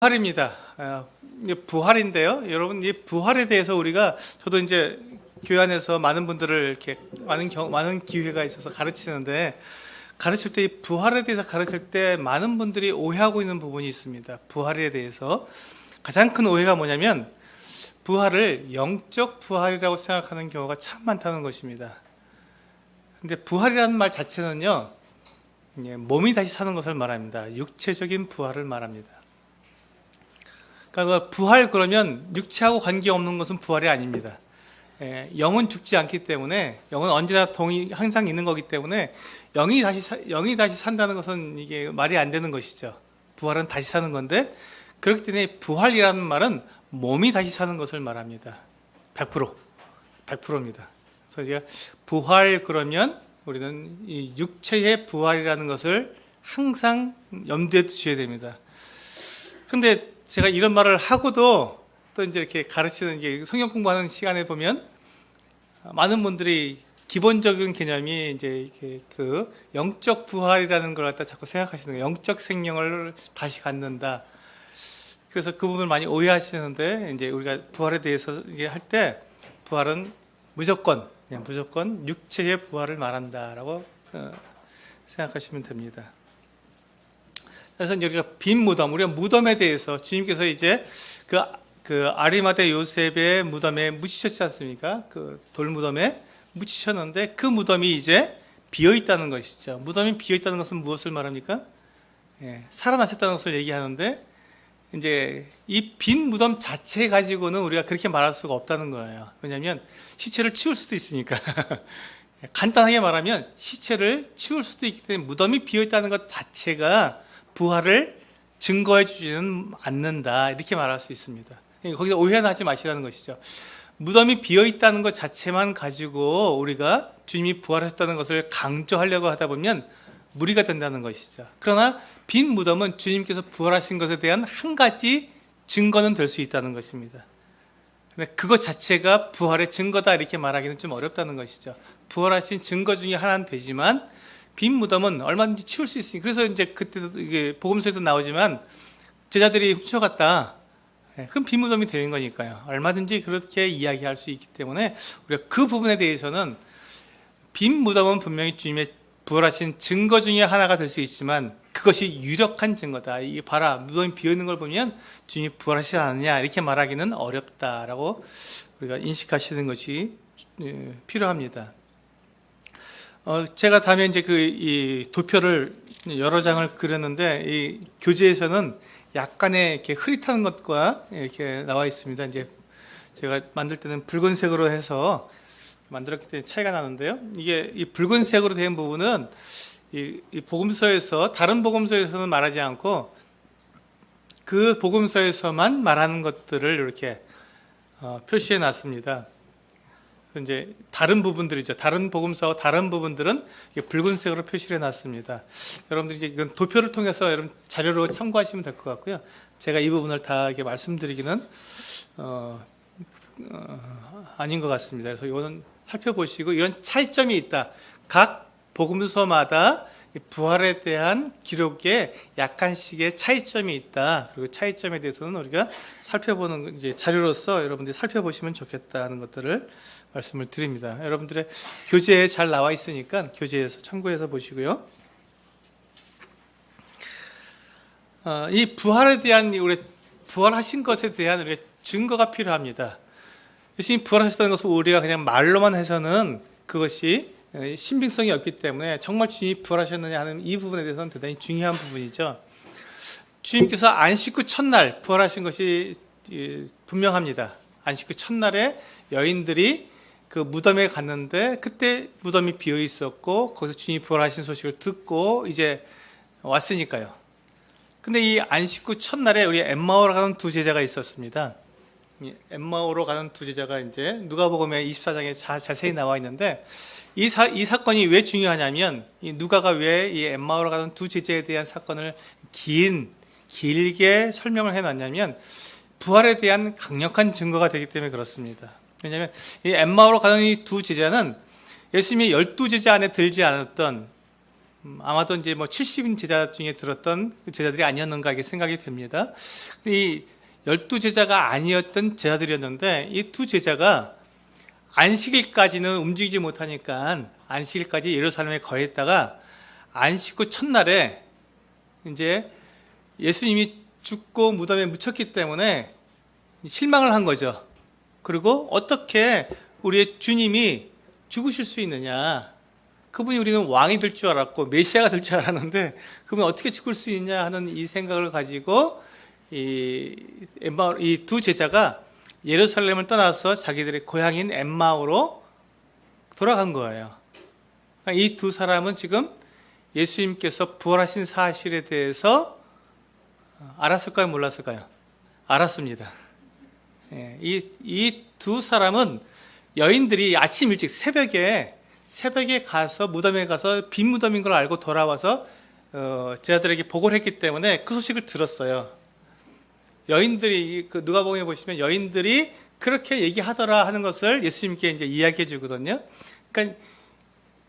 부활입니다. 이게 부활인데요. 여러분, 이 부활에 대해서 저도 이제 교회 안에서 많은 분들을 이렇게 많은 기회가 있어서 가르치는데, 가르칠 때 이 부활에 대해서 가르칠 때 많은 분들이 오해하고 있는 부분이 있습니다. 부활에 대해서 가장 큰 오해가 뭐냐면, 부활을 영적 부활이라고 생각하는 경우가 참 많다는 것입니다. 근데 부활이라는 말 자체는요, 몸이 다시 사는 것을 말합니다. 육체적인 부활을 말합니다. 그러니까 부활 그러면 육체하고 관계없는 것은 부활이 아닙니다. 영은 죽지 않기 때문에, 영은 언제나 항상 있는 거기 때문에 영이 다시 산다는 것은 이게 말이 안 되는 것이죠. 부활은 다시 사는 건데, 그렇기 때문에 부활이라는 말은 몸이 다시 사는 것을 말합니다. 100%입니다. 그래서 제가 부활 그러면 우리는 이 육체의 부활이라는 것을 항상 염두에 두셔야 됩니다. 그런데 제가 이런 말을 하고도 또 이제 이렇게 가르치는 게, 성경 공부하는 시간에 보면 많은 분들이 기본적인 개념이 이제 이렇게 그 영적 부활이라는 걸 갖다 자꾸 생각하시는 거예요. 영적 생명을 다시 갖는다. 그래서 그 부분을 많이 오해하시는데, 이제 우리가 부활에 대해서 할 때, 부활은 무조건 육체의 부활을 말한다라고 생각하시면 됩니다. 그래서 이제 우리가 빈 무덤, 우리가 무덤에 대해서 주님께서 이제 그 아리마대 요셉의 무덤에 묻히셨지 않습니까? 그 돌무덤에 묻히셨는데, 그 무덤이 이제 비어 있다는 것이죠. 무덤이 비어 있다는 것은 무엇을 말합니까? 살아나셨다는 것을 얘기하는데, 이제 이 빈 무덤 자체 가지고는 우리가 그렇게 말할 수가 없다는 거예요. 왜냐하면 시체를 치울 수도 있으니까. 간단하게 말하면 시체를 치울 수도 있기 때문에 무덤이 비어 있다는 것 자체가 부활을 증거해 주지는 않는다, 이렇게 말할 수 있습니다. 거기서 오해는 하지 마시라는 것이죠. 무덤이 비어 있다는 것 자체만 가지고 우리가 주님이 부활하셨다는 것을 강조하려고 하다 보면 무리가 된다는 것이죠. 그러나 빈 무덤은 주님께서 부활하신 것에 대한 한 가지 증거는 될 수 있다는 것입니다. 근데 그것 자체가 부활의 증거다, 이렇게 말하기는 좀 어렵다는 것이죠. 부활하신 증거 중에 하나는 되지만, 빈 무덤은 얼마든지 치울 수 있으니, 그래서 이제 그때도 이게 복음서에도 나오지만, 제자들이 훔쳐갔다. 그럼 빈 무덤이 되는 거니까요. 얼마든지 그렇게 이야기할 수 있기 때문에 우리가 그 부분에 대해서는, 빈 무덤은 분명히 주님의 부활하신 증거 중에 하나가 될 수 있지만, 그것이 유력한 증거다. 이게 봐라, 무덤이 비어 있는 걸 보면 주님이 부활하시지 않느냐, 이렇게 말하기는 어렵다라고 우리가 인식하시는 것이 필요합니다. 제가 다음에 이제 이 도표를 여러 장을 그렸는데, 이 교재에서는 약간의 이렇게 흐릿한 것과 이렇게 나와 있습니다. 이제 제가 만들 때는 붉은색으로 해서 만들었기 때문에 차이가 나는데요. 이게 이 붉은색으로 된 부분은 이 복음서에서, 다른 복음서에서는 말하지 않고 그 복음서에서만 말하는 것들을 이렇게 표시해 놨습니다. 이제 다른 부분들이죠. 다른 복음서, 다른 부분들은 붉은색으로 표시를 해놨습니다. 여러분들이 이제 이건 도표를 통해서 여러분 자료로 참고하시면 될 것 같고요. 제가 이 부분을 다 이렇게 말씀드리기는 아닌 것 같습니다. 그래서 이거는 살펴보시고, 이런 차이점이 있다. 각 복음서마다 부활에 대한 기록에 약간씩의 차이점이 있다. 그리고 차이점에 대해서는 우리가 살펴보는 이제 자료로서 여러분들이 살펴보시면 좋겠다는 것들을 말씀을 드립니다. 여러분들의 교재에 잘 나와 있으니까 교재에서 참고해서 보시고요. 이 부활에 대한, 우리 부활하신 것에 대한 우리가 증거가 필요합니다. 예수님이 부활하셨다는 것을 우리가 그냥 말로만 해서는 그것이 신빙성이 없기 때문에, 정말 주님이 부활하셨느냐 하는 이 부분에 대해서는 대단히 중요한 부분이죠. 주님께서 안식 후 첫날 부활하신 것이 분명합니다. 안식 후 첫날에 여인들이 그 무덤에 갔는데, 그때 무덤이 비어 있었고, 거기서 주님이 부활하신 소식을 듣고 이제 왔으니까요. 근데 이 안식 후 첫날에 우리 엠마오로 가는 두 제자가 있었습니다. 엠마오로 가는 두 제자가 이제 누가복음의 24장에 자세히 나와 있는데, 이 사건이 왜 중요하냐면, 이 누가가 왜 이 엠마오로 가는 두 제자에 대한 사건을 길게 설명을 해놨냐면, 부활에 대한 강력한 증거가 되기 때문에 그렇습니다. 왜냐하면 이 엠마오로 가는 이 두 제자는 예수님이 12제자 안에 들지 않았던 아마도 이제 뭐 70인 제자 중에 들었던 제자들이 아니었는가 이게 생각이 됩니다. 이 12제자가 아니었던 제자들이었는데 이 두 제자가 안식일까지는 움직이지 못하니까 안식일까지 예루살렘에 거했다가 안식 후 첫날에 이제 예수님이 죽고 무덤에 묻혔기 때문에 실망을 한 거죠. 그리고 어떻게 우리의 주님이 죽으실 수 있느냐. 그분이 우리는 왕이 될 줄 알았고 메시아가 될 줄 알았는데 그분이 어떻게 죽을 수 있냐 하는 이 생각을 가지고 이 두 제자가 예루살렘을 떠나서 자기들의 고향인 엠마오로 돌아간 거예요. 이 두 사람은 지금 예수님께서 부활하신 사실에 대해서 알았을까요? 몰랐을까요? 알았습니다. 이 두 사람은 여인들이 아침 일찍 새벽에 가서 무덤에 가서 빈 무덤인 걸 알고 돌아와서 제자들에게 보고를 했기 때문에 그 소식을 들었어요. 여인들이 그 누가복음에 보시면 여인들이 그렇게 얘기하더라 하는 것을 예수님께 이제 이야기해 주거든요. 그러니까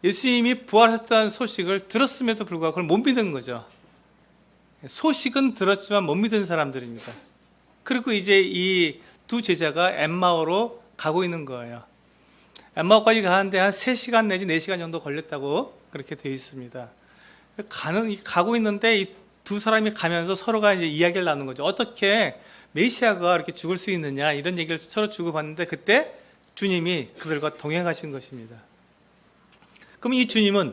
예수님이 부활했다는 소식을 들었음에도 불구하고 그걸 못 믿은 거죠. 소식은 들었지만 못 믿은 사람들입니다. 그리고 이제 이 두 제자가 엠마오로 가고 있는 거예요. 엠마오까지 가는데 한 3시간 내지 4시간 정도 걸렸다고 그렇게 되어 있습니다. 가고 있는데 이 두 사람이 가면서 서로가 이제 이야기를 나누는 거죠. 어떻게 메시아가 이렇게 죽을 수 있느냐 이런 얘기를 서로 주고받는데 그때 주님이 그들과 동행하신 것입니다. 그럼 이 주님이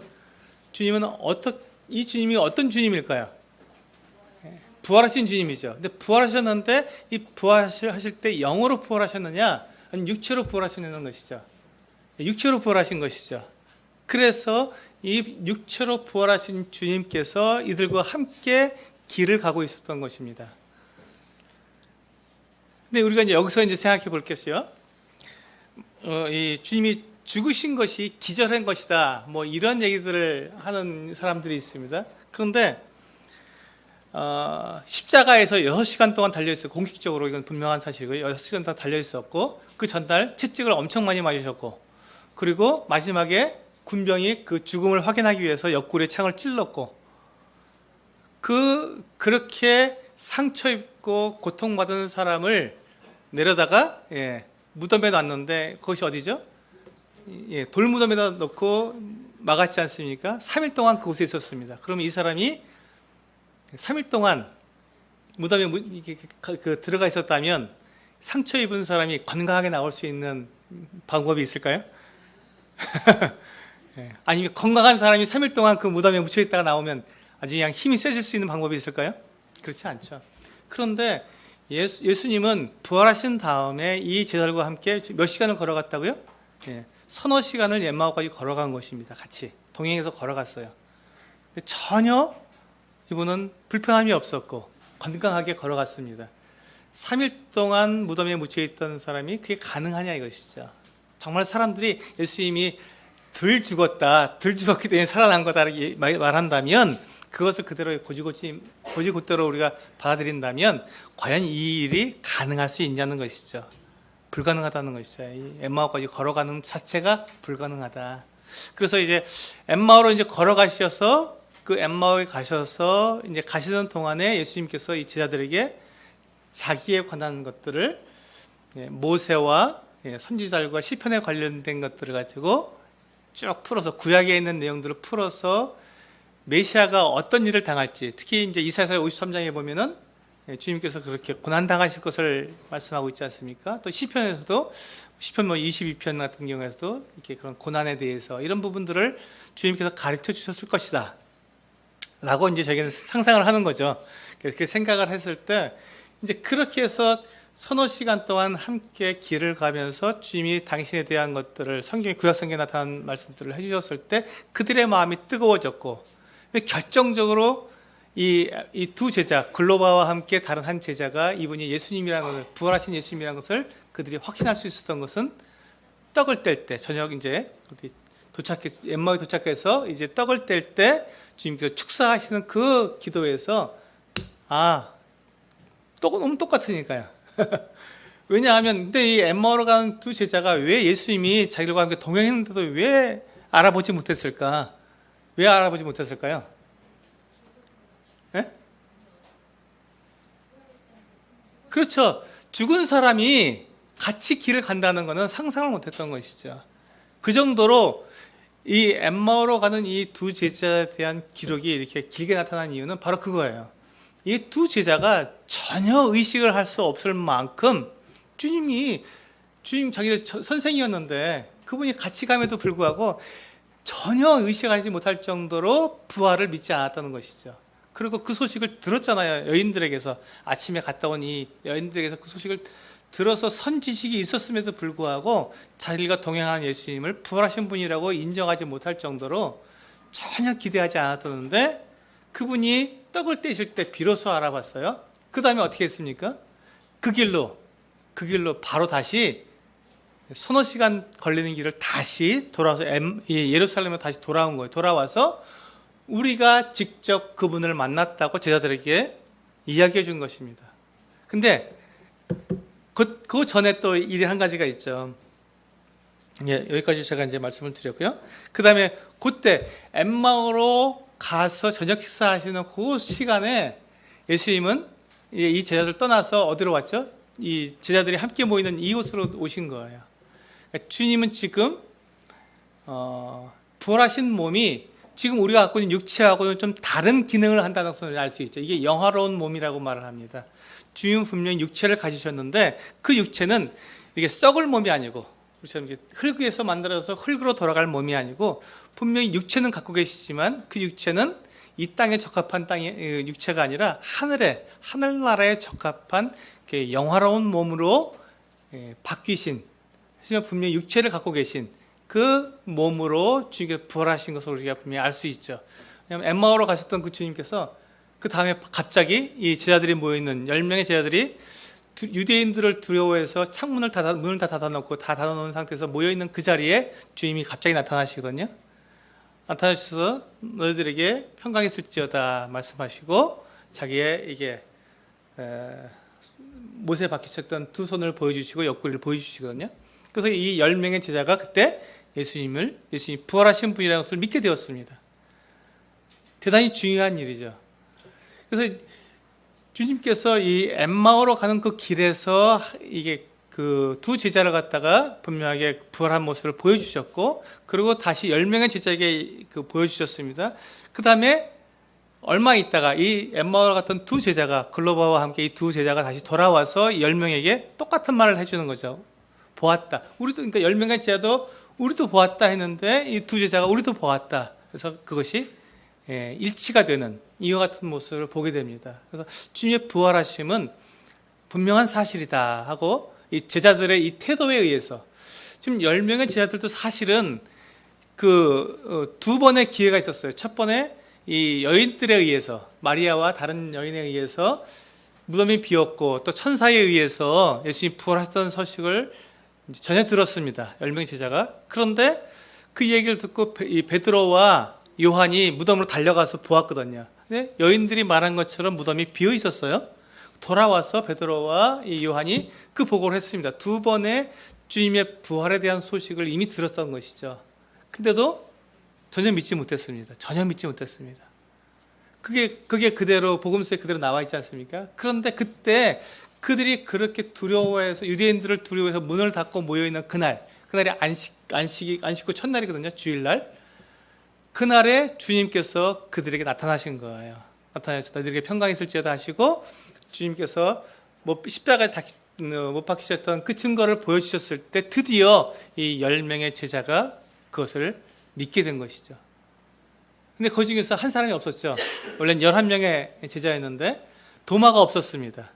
어떤 주님일까요? 부활하신 주님이죠. 근데 부활하셨는데 이 부활하실 때 영으로 부활하셨느냐 아니면 육체로 부활하셨는 것이죠. 육체로 부활하신 것이죠. 그래서 이 육체로 부활하신 주님께서 이들과 함께 길을 가고 있었던 것입니다. 근데 우리가 이제 여기서 이제 생각해 볼 것이요. 이 주님이 죽으신 것이 기절한 것이다. 뭐 이런 얘기들을 하는 사람들이 있습니다. 그런데 십자가에서 6시간 동안 달려있었고 공식적으로 이건 분명한 사실이고요. 6시간 동안 달려있었고 그 전날 채찍을 엄청 많이 맞으셨고 그리고 마지막에 군병이 그 죽음을 확인하기 위해서 옆구리에 창을 찔렀고 그렇게 상처 입고 고통받은 사람을 내려다가 무덤에 놨는데 그것이 어디죠? 돌무덤에다 놓고 막았지 않습니까? 3일 동안 그곳에 있었습니다. 그러면 이 사람이 3일 동안 무덤에 들어가 있었다면 상처 입은 사람이 건강하게 나올 수 있는 방법이 있을까요? 아니면 건강한 사람이 3일 동안 그 무덤에 묻혀 있다가 나오면 아주 그냥 힘이 세질 수 있는 방법이 있을까요? 그렇지 않죠. 그런데 예수님은 부활하신 다음에 이 제자들과 함께 몇 시간을 걸어갔다고요? 서너 시간을 엠마오까지 걸어간 것입니다. 같이 동행해서 걸어갔어요. 전혀 이분은 불편함이 없었고 건강하게 걸어갔습니다. 3일 동안 무덤에 묻혀있던 사람이 그게 가능하냐 이것이죠. 정말 사람들이 예수님이 덜 죽었기 때문에 살아난 거다 이렇게 말한다면 그것을 그대로 고지고대로 우리가 받아들인다면 과연 이 일이 가능할 수 있냐는 것이죠. 불가능하다는 것이죠. 이 엠마오까지 걸어가는 자체가 불가능하다. 그래서 이제 엠마오로 이제 걸어가셔서 그 엠마오에 가셔서 이제 가시던 동안에 예수님께서 이 제자들에게 자기에 관한 것들을 모세와 선지자들과 시편에 관련된 것들을 가지고 쭉 풀어서 구약에 있는 내용들을 풀어서 메시아가 어떤 일을 당할지 특히 이제 이사야 53장에 보면은 주님께서 그렇게 고난 당하실 것을 말씀하고 있지 않습니까? 또 시편에서도 시편 22편 같은 경우에서도 이렇게 그런 고난에 대해서 이런 부분들을 주님께서 가르쳐 주셨을 것이다. 라고 이제 저희는 상상을 하는 거죠. 그렇게 생각을 했을 때 이제 그렇게 해서 서너 시간 동안 함께 길을 가면서 주님이 당신에 대한 것들을 구약 성경에 나타난 말씀들을 해주셨을 때 그들의 마음이 뜨거워졌고 결정적으로 이 두 제자 글로바와 함께 다른 한 제자가 이분이 예수님이라는 것을 부활하신 예수님이라는 것을 그들이 확신할 수 있었던 것은 떡을 뗄 때 저녁 이제 엠마오에 도착해서 이제 떡을 뗄 때 주님께서 축사하시는 그 기도에서 너무 똑같으니까요. 왜냐하면 근데 이 엠마오로 가는 두 제자가 왜 예수님이 자기들과 함께 동행했는데도 왜 알아보지 못했을까? 왜 알아보지 못했을까요? 예? 그렇죠. 죽은 사람이 같이 길을 간다는 것은 상상을 못했던 것이죠. 그 정도로 이 엠마오로 가는 이 두 제자에 대한 기록이 이렇게 길게 나타난 이유는 바로 그거예요. 이 두 제자가 전혀 의식을 할 수 없을 만큼 주님 자기들 선생이었는데 그분이 같이 감에도 불구하고 전혀 의식하지 못할 정도로 부활을 믿지 않았다는 것이죠. 그리고 그 소식을 들었잖아요. 여인들에게서 아침에 갔다 온 이 여인들에게서 그 소식을 들어서 선지식이 있었음에도 불구하고 자기가 동행한 예수님을 부활하신 분이라고 인정하지 못할 정도로 전혀 기대하지 않았었는데 그분이 떡을 떼실 때 비로소 알아봤어요. 그 다음에 어떻게 했습니까? 그 길로 바로 다시 서너 시간 걸리는 길을 다시 돌아와서 예루살렘으로 다시 돌아온 거예요. 돌아와서 우리가 직접 그분을 만났다고 제자들에게 이야기해 준 것입니다. 근데 그 전에 또 일이 한 가지가 있죠. 예, 여기까지 제가 이제 말씀을 드렸고요. 그 다음에 그때 엠마오로 가서 저녁 식사하시는 그 시간에 예수님은 이 제자들 떠나서 어디로 왔죠? 이 제자들이 함께 모이는 이곳으로 오신 거예요. 그러니까 주님은 지금 부활하신 몸이 지금 우리가 갖고 있는 육체하고는 좀 다른 기능을 한다는 것을 알 수 있죠. 이게 영화로운 몸이라고 말을 합니다. 주님은 분명히 육체를 가지셨는데 그 육체는 이게 썩을 몸이 아니고 우리처럼 흙에서 만들어서 흙으로 돌아갈 몸이 아니고 분명히 육체는 갖고 계시지만 그 육체는 이 땅에 적합한 땅의 육체가 아니라 하늘나라에 적합한 영화로운 몸으로 바뀌신, 하지만 분명히 육체를 갖고 계신 그 몸으로 주님께서 부활하신 것을 우리가 분명히 알 수 있죠. 왜냐하면 엠마오로 가셨던 그 주님께서 그 다음에 갑자기 이 제자들이 모여있는 10명의 제자들이 유대인들을 두려워해서 문을 다 닫아놓은 상태에서 모여있는 그 자리에 주님이 갑자기 나타나시거든요. 나타나셔서 너희들에게 평강이 있을지어다 말씀하시고 자기의 이게 못에 박히셨던 두 손을 보여주시고 옆구리를 보여주시거든요. 그래서 이 10명의 제자가 그때 예수님이 부활하신 분이라는 것을 믿게 되었습니다. 대단히 중요한 일이죠. 그래서 주님께서 이 엠마오로 가는 그 길에서 이게 그 두 제자를 갖다가 분명하게 부활한 모습을 보여주셨고, 그리고 다시 10명의 제자에게 보여주셨습니다. 그 다음에 얼마 있다가 이 엠마오로 갔던 두 제자가, 글로바와 함께 이 두 제자가 다시 돌아와서 10명에게 똑같은 말을 해주는 거죠. 보았다. 우리도, 그러니까 10명의 제자도 우리도 보았다 했는데 이 두 제자가 우리도 보았다. 그래서 그것이 일치가 되는 이와 같은 모습을 보게 됩니다. 그래서 주님의 부활하심은 분명한 사실이다 하고 이 제자들의 이 태도에 의해서 지금 10명의 제자들도 사실은 두 번의 기회가 있었어요. 첫 번에 이 여인들에 의해서, 마리아와 다른 여인에 의해서 무덤이 비었고 또 천사에 의해서 예수님이 부활하셨다는 소식을 전해 들었습니다. 10명의 제자가. 그런데 그 얘기를 듣고 이 베드로와 요한이 무덤으로 달려가서 보았거든요. 근데 여인들이 말한 것처럼 무덤이 비어 있었어요. 돌아와서 베드로와 이 요한이 그 보고를 했습니다. 두 번의 주님의 부활에 대한 소식을 이미 들었던 것이죠. 근데도 전혀 믿지 못했습니다. 그게 그대로 복음서에 그대로 나와 있지 않습니까? 그런데 그때 그들이 그렇게 두려워해서, 유대인들을 두려워해서 문을 닫고 모여있는 그날이 안식구 첫날이거든요. 주일날. 그날에 주님께서 그들에게 나타나신 거예요. 나타나셔서 너희들에게 평강이 있을지어다 하시고, 주님께서 십자가에 못 박히셨던 그 증거를 보여주셨을 때 드디어 이 10명의 제자가 그것을 믿게 된 것이죠. 근데 그 중에서 한 사람이 없었죠. 원래는 11명의 제자였는데 도마가 없었습니다.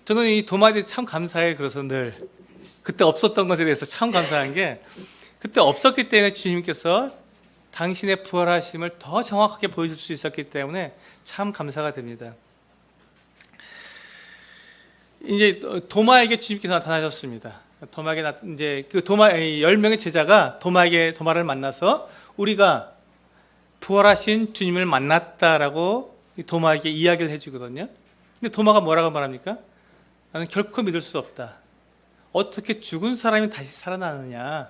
저는 이 도마에 대해서 참 감사해요. 그래서 늘 그때 없었던 것에 대해서 참 감사한 게, 그때 없었기 때문에 주님께서 당신의 부활하심을 더 정확하게 보여줄 수 있었기 때문에 참 감사가 됩니다. 이제 도마에게 주님께서 나타나셨습니다. 도마에게 이제 그 10명의 제자가 도마를 만나서 우리가 부활하신 주님을 만났다라고 도마에게 이야기를 해주거든요. 근데 도마가 뭐라고 말합니까? 나는 결코 믿을 수 없다. 어떻게 죽은 사람이 다시 살아나느냐?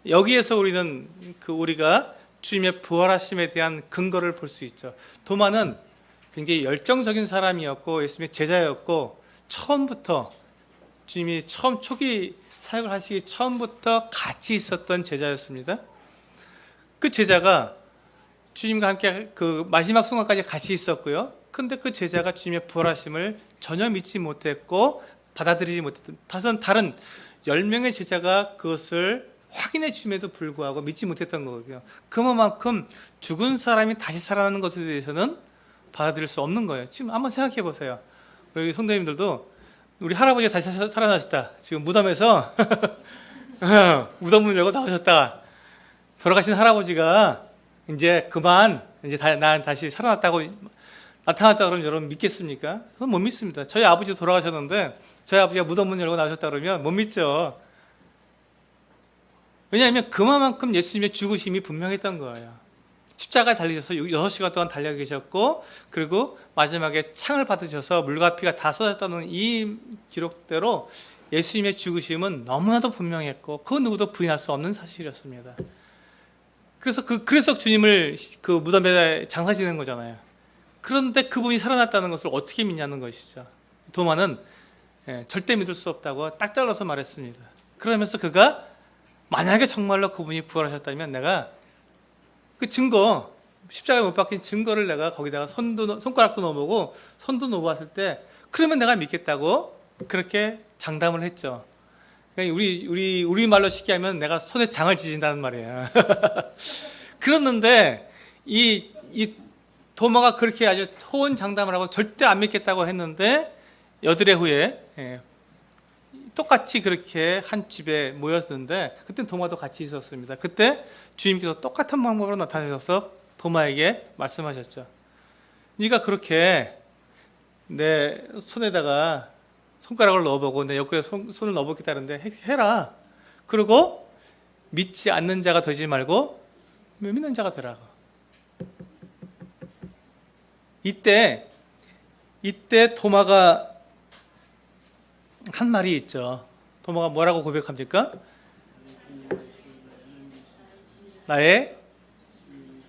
여기에서 우리가 주님의 부활하심에 대한 근거를 볼 수 있죠. 도마는 굉장히 열정적인 사람이었고 예수님의 제자였고 처음부터 주님이 처음 초기 사역을 하시기 처음부터 같이 있었던 제자였습니다. 그 제자가 주님과 함께 그 마지막 순간까지 같이 있었고요. 근데 그 제자가 주님의 부활하심을 전혀 믿지 못했고 받아들이지 못했던 다른 10명의 제자가 그것을 확인해 줌에도 불구하고 믿지 못했던 거거든요. 그만큼 죽은 사람이 다시 살아나는 것에 대해서는 받아들일 수 없는 거예요. 지금 한번 생각해 보세요. 우리 성도님들도 우리 할아버지가 다시 살아나셨다. 지금 무덤에서 무덤 문 열고 나오셨다. 돌아가신 할아버지가 이제 그만 이제 난 다시 살아났다고 나타났다 그러면 여러분 믿겠습니까? 그건 못 믿습니다. 저희 아버지 돌아가셨는데 저희 아버지가 무덤 문 열고 나오셨다 그러면 못 믿죠. 왜냐하면 그만큼 예수님의 죽으심이 분명했던 거예요. 십자가에 달리셔서 6시간 동안 달려 계셨고 그리고 마지막에 창을 받으셔서 물과 피가 다 쏟아졌다는 이 기록대로 예수님의 죽으심은 너무나도 분명했고 그 누구도 부인할 수 없는 사실이었습니다. 그래서 주님을 그 무덤에 장사 지는 거잖아요. 그런데 그분이 살아났다는 것을 어떻게 믿냐는 것이죠. 도마는 절대 믿을 수 없다고 딱 잘라서 말했습니다. 그러면서 그가 만약에 정말로 그분이 부활하셨다면 내가 그 증거, 십자가에 못 박힌 증거를 내가 거기다가 손가락도 넣어보고 손도 넣어봤을 때 그러면 내가 믿겠다고 그렇게 장담을 했죠. 우리 말로 쉽게 하면 내가 손에 장을 지진다는 말이에요. 그랬는데 이 도마가 그렇게 아주 호언장담을 하고 절대 안 믿겠다고 했는데 여드레 후에 똑같이 그렇게 한 집에 모였는데 그때 도마도 같이 있었습니다. 그때 주님께서 똑같은 방법으로 나타나셔서 도마에게 말씀하셨죠. 네가 그렇게 내 손에다가 손가락을 넣어보고 내 옆구리에 손을 넣어보겠다는데 해라. 그리고 믿지 않는 자가 되지 말고 믿는 자가 되라고. 이때 도마가 한 말이 있죠. 도마가 뭐라고 고백합니까? 나의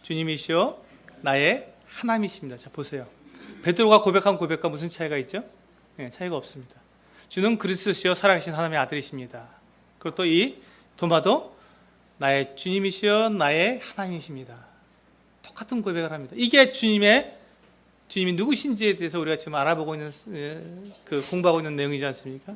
주님이시오, 나의 하나님이십니다. 자, 보세요. 베드로가 고백한 고백과 무슨 차이가 있죠? 네, 차이가 없습니다. 주는 그리스도시요 살아계신 하나님의 아들이십니다. 그리고 또 이 도마도 나의 주님이시요 나의 하나님이십니다. 똑같은 고백을 합니다. 이게 주님이 누구신지에 대해서 우리가 지금 알아보고 있는 공부하고 있는 내용이지 않습니까?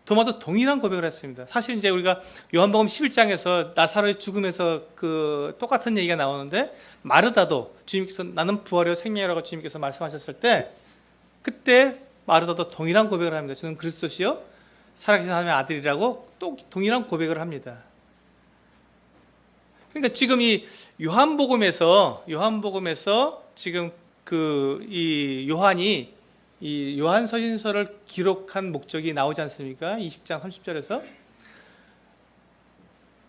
도마도 동일한 고백을 했습니다. 사실 이제 우리가 요한복음 11장에서 나사로의 죽음에서 그 똑같은 얘기가 나오는데 마르다도 주님께서 나는 부활이요 생명이라고 주님께서 말씀하셨을 때 그때 마르다도 동일한 고백을 합니다. 저는 그리스도시요 살아계신 하나님의 아들이라고 또 동일한 고백을 합니다. 그러니까 지금 이 요한복음에서 지금 이 요한이 이 요한서신서를 기록한 목적이 나오지 않습니까? 20장 30절에서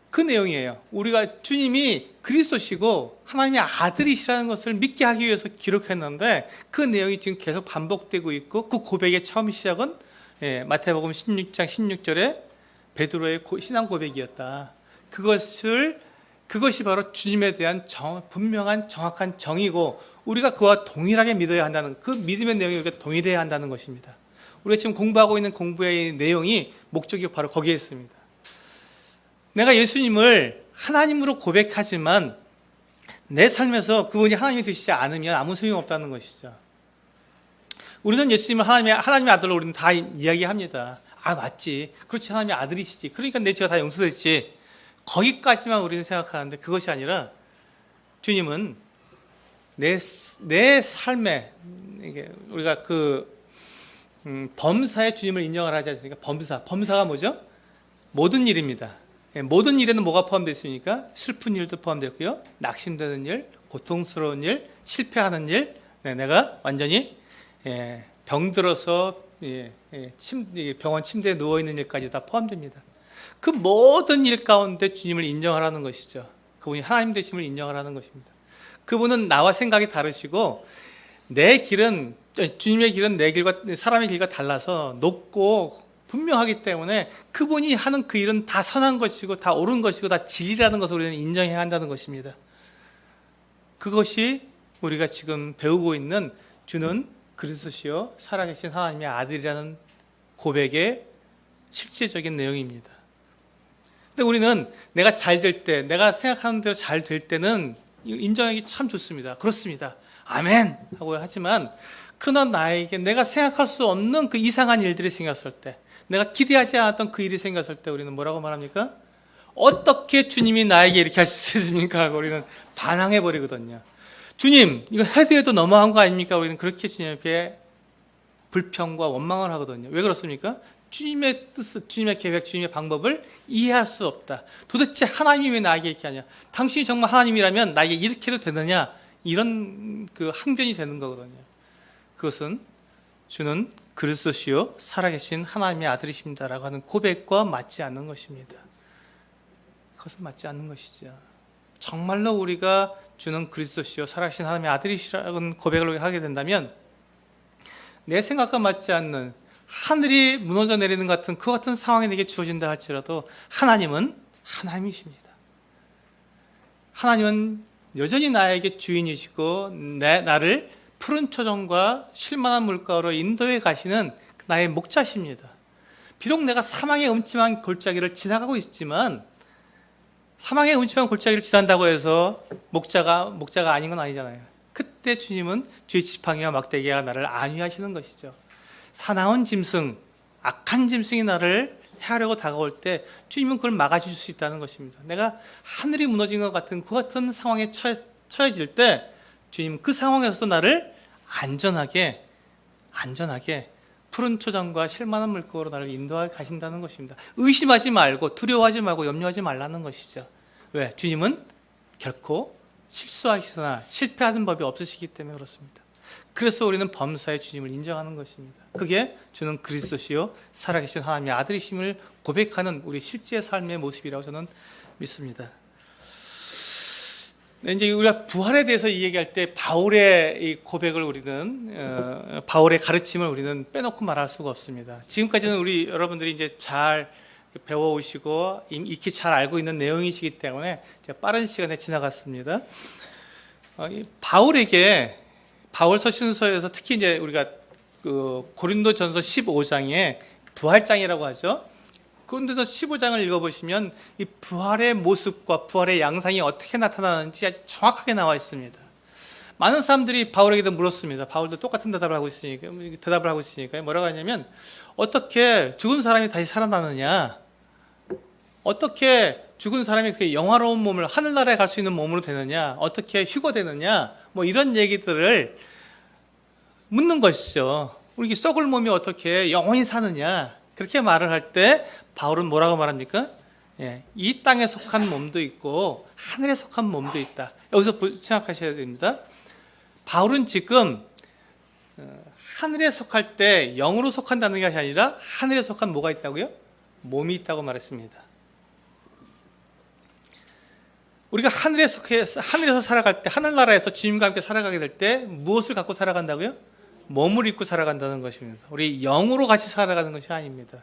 그 내용이에요. 우리가 주님이 그리스도시고 하나님의 아들이시라는 것을 믿게 하기 위해서 기록했는데 그 내용이 지금 계속 반복되고 있고 그 고백의 처음 시작은 마태복음 16장 16절에 베드로의 신앙 고백이었다. 그것이 바로 주님에 대한 분명한 정확한 정의고 우리가 그와 동일하게 믿어야 한다는 그 믿음의 내용이 우리가 동일해야 한다는 것입니다. 우리가 지금 공부하고 있는 공부의 내용이 목적이 바로 거기에 있습니다. 내가 예수님을 하나님으로 고백하지만 내 삶에서 그분이 하나님이 되시지 않으면 아무 소용없다는 것이죠. 우리는 예수님을 하나님의 아들로 우리는 다 이야기합니다. 아 맞지, 그렇지, 하나님의 아들이시지, 그러니까 내 죄가 다 용서됐지, 거기까지만 우리는 생각하는데 그것이 아니라 주님은 내 삶에 우리가 범사에 주님을 인정을 하지 않습니까? 범사가 뭐죠? 모든 일입니다. 모든 일에는 뭐가 포함되어 있습니까? 슬픈 일도 포함되었고요, 낙심되는 일, 고통스러운 일, 실패하는 일, 내가 완전히 병들어서 병원 침대에 누워있는 일까지 다 포함됩니다. 그 모든 일 가운데 주님을 인정하라는 것이죠. 그분이 하나님 되심을 인정하라는 것입니다. 그분은 나와 생각이 다르시고 주님의 길은 내 길과 사람의 길과 달라서 높고 분명하기 때문에 그분이 하는 그 일은 다 선한 것이고 다 옳은 것이고 다 진리라는 것을 우리는 인정해야 한다는 것입니다. 그것이 우리가 지금 배우고 있는 주는 그리스도시요 살아계신 하나님의 아들이라는 고백의 실제적인 내용입니다. 근데 우리는 내가 잘 될 때, 내가 생각하는 대로 잘 될 때는 인정하기 참 좋습니다. 그렇습니다. 아멘! 하고 하지만 그러나 나에게 내가 생각할 수 없는 그 이상한 일들이 생겼을 때, 내가 기대하지 않았던 그 일이 생겼을 때 우리는 뭐라고 말합니까? 어떻게 주님이 나에게 이렇게 할 수 있습니까? 하고 우리는 반항해버리거든요. 주님, 이거 해도 너무한 거 아닙니까? 우리는 그렇게 주님께 불평과 원망을 하거든요. 왜 그렇습니까? 주님의 뜻, 주님의 계획, 주님의 방법을 이해할 수 없다. 도대체 하나님이 왜 나에게 이렇게 하냐? 당신이 정말 하나님이라면 나에게 이렇게 해도 되느냐? 이런 그 항변이 되는 거거든요. 그것은 주는 그리스도시요 살아계신 하나님의 아들이십니다라고 하는 고백과 맞지 않는 것입니다. 그것은 맞지 않는 것이죠. 정말로 우리가 주는 그리스도시요 살아계신 하나님의 아들이시라는 고백을 하게 된다면 내 생각과 맞지 않는 하늘이 무너져 내리는 것 같은 그 같은 상황이 내게 주어진다 할지라도 하나님은 하나님이십니다. 하나님은 여전히 나에게 주인이시고 나를 푸른 초정과 쉴만한 물가로 인도해 가시는 나의 목자십니다. 비록 내가 사망의 음침한 골짜기를 지나가고 있지만 사망의 음침한 골짜기를 지난다고 해서 목자가 아닌 건 아니잖아요. 그때 주님은 주의 지팡이와 막대기가 나를 안위하시는 것이죠. 사나운 짐승, 악한 짐승이 나를 해하려고 다가올 때 주님은 그걸 막아줄 수 있다는 것입니다. 내가 하늘이 무너진 것 같은 그 같은 상황에 처해질 때 주님은 그 상황에서도 나를 안전하게 푸른 초장과 쉴만한 물가로 나를 인도하게 가신다는 것입니다. 의심하지 말고 두려워하지 말고 염려하지 말라는 것이죠. 왜? 주님은 결코 실수하시거나 실패하는 법이 없으시기 때문에 그렇습니다. 그래서 우리는 범사의 주님을 인정하는 것입니다. 그게 주는 그리스도시요 살아계신 하나님의 아들이심을 고백하는 우리 실제 삶의 모습이라고 저는 믿습니다. 이제 우리가 부활에 대해서 얘기할 때 바울의 이 고백을 우리는 바울의 가르침을 우리는 빼놓고 말할 수가 없습니다. 지금까지는 우리 여러분들이 이제 잘 배워오시고 익히 잘 알고 있는 내용이시기 때문에 제가 빠른 시간에 지나갔습니다. 바울에게 바울 서신서에서 특히 이제 우리가 그 고린도전서 15장에 부활장이라고 하죠. 그런데도 15장을 읽어보시면 이 부활의 모습과 부활의 양상이 어떻게 나타나는지 아주 정확하게 나와 있습니다. 많은 사람들이 바울에게도 물었습니다. 바울도 똑같은 대답을 하고 있으니까 뭐라고 하냐면 어떻게 죽은 사람이 다시 살아나느냐, 어떻게 죽은 사람이 그렇게 영화로운 몸을 하늘나라에 갈 수 있는 몸으로 되느냐, 어떻게 휴거되느냐, 뭐 이런 얘기들을 묻는 것이죠. 우리 썩을 몸이 어떻게 영원히 사느냐, 그렇게 말을 할 때 바울은 뭐라고 말합니까? 이 땅에 속한 몸도 있고 하늘에 속한 몸도 있다. 여기서 생각하셔야 됩니다. 바울은 지금 하늘에 속할 때 영으로 속한다는 것이 아니라 하늘에 속한 뭐가 있다고요? 몸이 있다고 말했습니다. 우리가 하늘에서 살아갈 때, 하늘나라에서 주님과 함께 살아가게 될 때 무엇을 갖고 살아간다고요? 몸을 입고 살아간다는 것입니다. 우리 영으로 같이 살아가는 것이 아닙니다.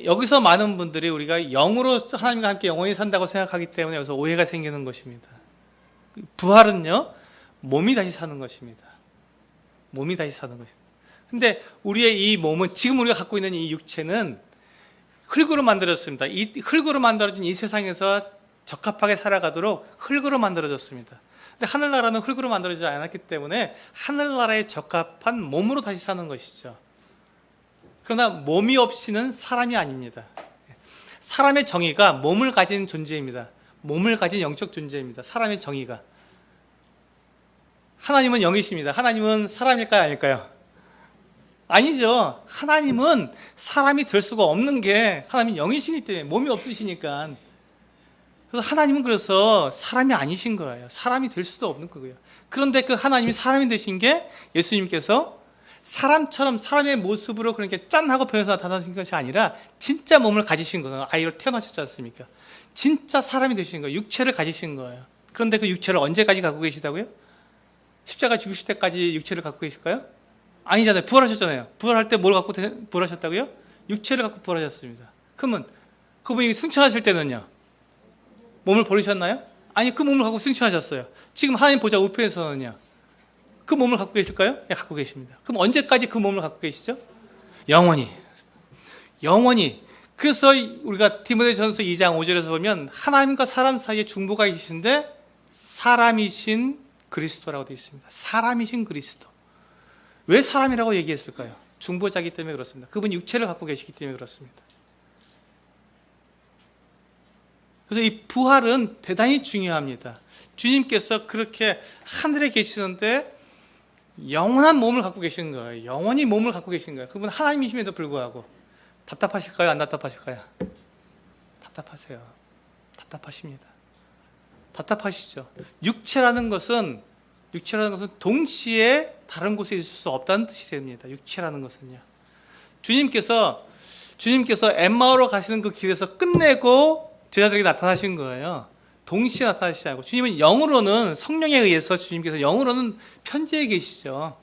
여기서 많은 분들이 우리가 영으로 하나님과 함께 영원히 산다고 생각하기 때문에 여기서 오해가 생기는 것입니다. 부활은요, 몸이 다시 사는 것입니다. 몸이 다시 사는 것입니다. 근데 우리의 이 몸은, 지금 우리가 갖고 있는 이 육체는 흙으로 만들어졌습니다. 이 흙으로 만들어진 이 세상에서 적합하게 살아가도록 흙으로 만들어졌습니다. 근데 하늘나라는 흙으로 만들어지지 않았기 때문에 하늘나라에 적합한 몸으로 다시 사는 것이죠. 그러나 몸이 없이는 사람이 아닙니다. 사람의 정의가 몸을 가진 존재입니다. 몸을 가진 영적 존재입니다. 사람의 정의가. 하나님은 영이십니다. 하나님은 사람일까요, 아닐까요? 아니죠. 하나님은 사람이 될 수가 없는 게 하나님은 영이시기 때문에, 몸이 없으시니까. 그래서 하나님은 그래서 사람이 아니신 거예요. 사람이 될 수도 없는 거고요. 그런데 그 하나님이 사람이 되신 게 예수님께서 사람처럼 사람의 모습으로 그렇게 짠 하고 변해서 나타나신 것이 아니라 진짜 몸을 가지신 거예요. 아이로 태어나셨지 않습니까? 진짜 사람이 되신 거예요. 육체를 가지신 거예요. 그런데 그 육체를 언제까지 갖고 계시다고요? 십자가 죽으실 때까지 육체를 갖고 계실까요? 아니잖아요. 부활하셨잖아요. 부활할 때 뭘 갖고 부활하셨다고요? 육체를 갖고 부활하셨습니다. 그러면 그분이 승천하실 때는요? 몸을 버리셨나요? 아니, 그 몸을 갖고 승천하셨어요. 지금 하나님 보좌 우편에서는요, 그 몸을 갖고 계실까요? 예, 갖고 계십니다. 그럼 언제까지 그 몸을 갖고 계시죠? 영원히. 영원히. 그래서 우리가 디모데전서 2장 5절에서 보면 하나님과 사람 사이에 중보가 계신데 사람이신 그리스도라고 되어 있습니다. 사람이신 그리스도. 왜 사람이라고 얘기했을까요? 중보자이기 때문에 그렇습니다. 그분이 육체를 갖고 계시기 때문에 그렇습니다. 그래서 이 부활은 대단히 중요합니다. 주님께서 그렇게 하늘에 계시는데 영원한 몸을 갖고 계신 거예요. 영원히 몸을 갖고 계신 거예요. 그분 하나님이심에도 불구하고 답답하실까요? 안 답답하실까요? 답답하세요. 답답하십니다. 답답하시죠. 육체라는 것은 동시에 다른 곳에 있을 수 없다는 뜻이 됩니다. 육체라는 것은요. 주님께서 엠마오로 가시는 그 길에서 끝내고 제자들에게 나타나신 거예요. 동시에 나타나시지 않고. 주님은 영으로는, 성령에 의해서 주님께서 영으로는 편지에 계시죠.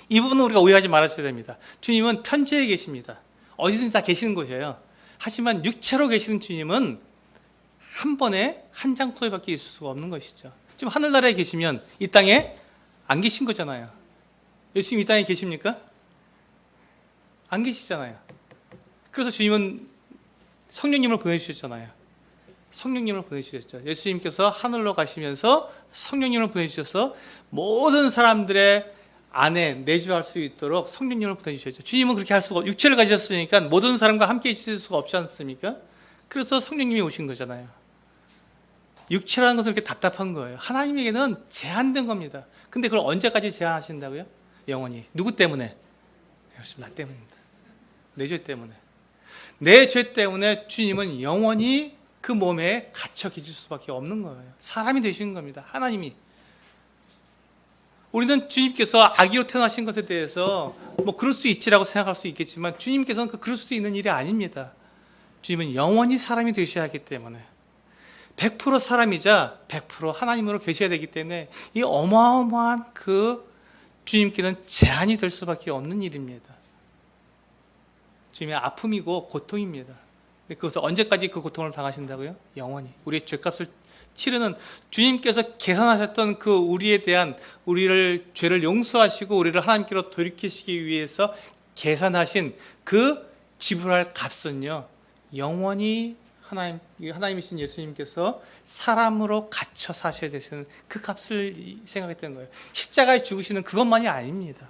이 부분은 우리가 오해하지 말아야 됩니다. 주님은 편지에 계십니다. 어디든지 다 계시는 곳이에요. 하지만 육체로 계시는 주님은 한 번에 한 장소에밖에 있을 수가 없는 것이죠. 지금 하늘나라에 계시면 이 땅에 안 계신 거잖아요. 예수님 이 땅에 계십니까? 안 계시잖아요. 그래서 주님은 성령님을 보내주셨잖아요. 성령님을 보내주셨죠. 예수님께서 하늘로 가시면서 성령님을 보내주셔서 모든 사람들의 안에 내주할 수 있도록 성령님을 보내주셨죠. 주님은 그렇게 할 수가, 육체를 가지셨으니까 모든 사람과 함께 있을 수가 없지 않습니까? 그래서 성령님이 오신 거잖아요. 육체라는 것은 이렇게 답답한 거예요. 하나님에게는 제한된 겁니다. 근데 그걸 언제까지 제한하신다고요? 영원히. 누구 때문에? 나 때문입니다. 내 죄 때문에. 내 죄 때문에 주님은 영원히 그 몸에 갇혀 계실 수밖에 없는 거예요. 사람이 되시는 겁니다. 하나님이. 우리는 주님께서 아기로 태어나신 것에 대해서 뭐 그럴 수 있지라고 생각할 수 있겠지만 주님께서는 그럴 수 있는 일이 아닙니다. 주님은 영원히 사람이 되셔야 하기 때문에 100% 사람이자 100% 하나님으로 계셔야 되기 때문에 이 어마어마한 그 주님께는 제한이 될 수밖에 없는 일입니다. 주님의 아픔이고 고통입니다. 그것을 언제까지 그 고통을 당하신다고요? 영원히. 우리의 죄값을 치르는 주님께서 계산하셨던 그 우리를 죄를 용서하시고 우리를 하나님께로 돌이키시기 위해서 계산하신 그 지불할 값은요, 영원히 하나님이신 예수님께서 사람으로 갇혀 사셔야 되시는 그 값을 생각했던 거예요. 십자가에 죽으시는 그것만이 아닙니다.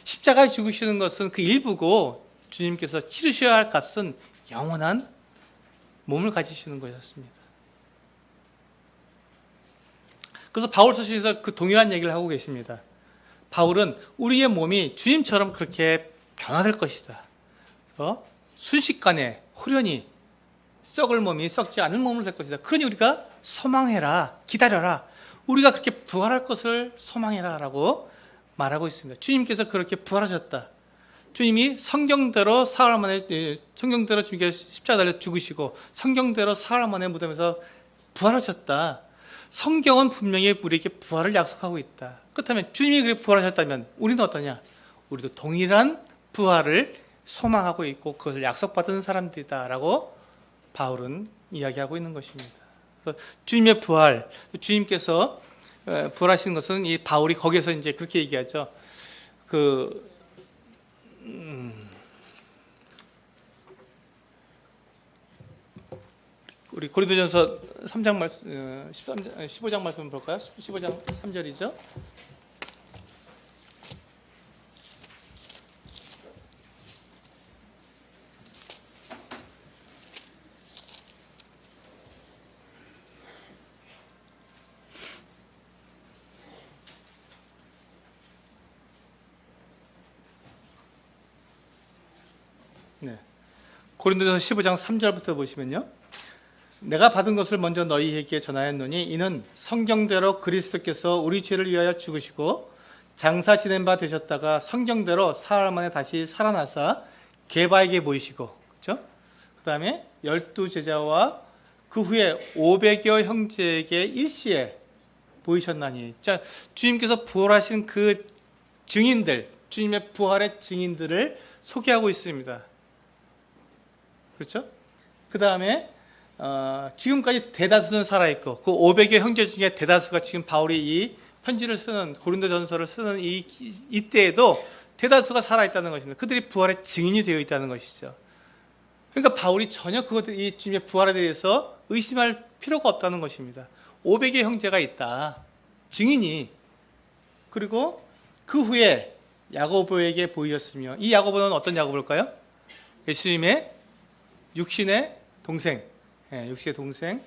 십자가에 죽으시는 것은 그 일부고 주님께서 치르셔야 할 값은 영원한 몸을 가지시는 것이었습니다. 그래서 바울 서신에서 그 동일한 얘기를 하고 계십니다. 바울은 우리의 몸이 주님처럼 그렇게 변화될 것이다. 순식간에 호련히 썩을 몸이 썩지 않은 몸을 될 것이다. 그러니 우리가 소망해라, 기다려라. 우리가 그렇게 부활할 것을 소망해라 라고 말하고 있습니다. 주님께서 그렇게 부활하셨다. 주님이 성경대로 사흘 만에, 성경대로 주님께서 십자가 달려 죽으시고 성경대로 사흘 만에 무덤에서 부활하셨다. 성경은 분명히 우리에게 부활을 약속하고 있다. 그렇다면 주님이 그렇게 부활하셨다면 우리는 어떠냐? 우리도 동일한 부활을 소망하고 있고 그것을 약속받은 사람들이다라고 바울은 이야기하고 있는 것입니다. 그래서 주님의 부활, 주님께서 부활하신 것은 이 바울이 거기에서 이제 그렇게 얘기하죠. 우리 고린도전서 3장 말씀, 15장 말씀 볼까요? 15장 3절이죠. 네. 고린도전서 15장 3절부터 보시면요. 내가 받은 것을 먼저 너희에게 전하였노니 이는 성경대로 그리스도께서 우리 죄를 위하여 죽으시고 장사 지낸 바 되셨다가 성경대로 사흘 만에 다시 살아나사 게바에게 보이시고, 그렇죠? 그다음에 12제자와 그 후에 500여 형제에게 일시에 보이셨나니. 자, 주님께서 부활하신 그 증인들, 주님의 부활의 증인들을 소개하고 있습니다. 그렇죠? 그 다음에 지금까지 대다수는 살아있고 그 500여 형제 중에 대다수가 지금 바울이 이 편지를 쓰는 고린도전서를 쓰는 이때에도 대다수가 살아있다는 것입니다. 그들이 부활의 증인이 되어 있다는 것이죠. 그러니까 바울이 전혀 이 주님의 부활에 대해서 의심할 필요가 없다는 것입니다. 500의 형제가 있다. 증인이. 그리고 그 후에 야고보에게 보이셨으며, 이 야고보는 어떤 야고보일까요? 예수님의 육신의 동생, 육신의 동생